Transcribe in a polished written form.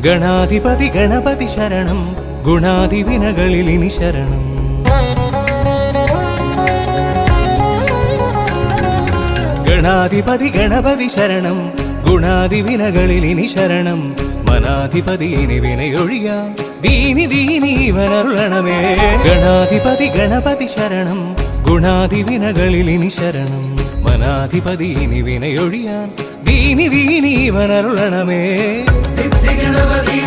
ഗണാധിപതി ഗണപതി ശരണം, ഗുണാധിവിനകളിലിനി ശരണം. ഗണാധിപതി ഗണപതി ശരണം, ഗുണാധിവിനകളിലിനി ശരണം. മനാധിപതി ഇനി വിനയൊഴിയാം, ദീനി ദീനീവനരുളണമേ. ഗണാധിപതി ഗണപതി ശരണം, ഗുണാധിവിനകളിലിനി ശരണം. മനാധിപതി ഇനി വിനയൊഴിയാം, ദീനി ദീനീവനരുളണമേ. സിദ്ധി ഗണപതി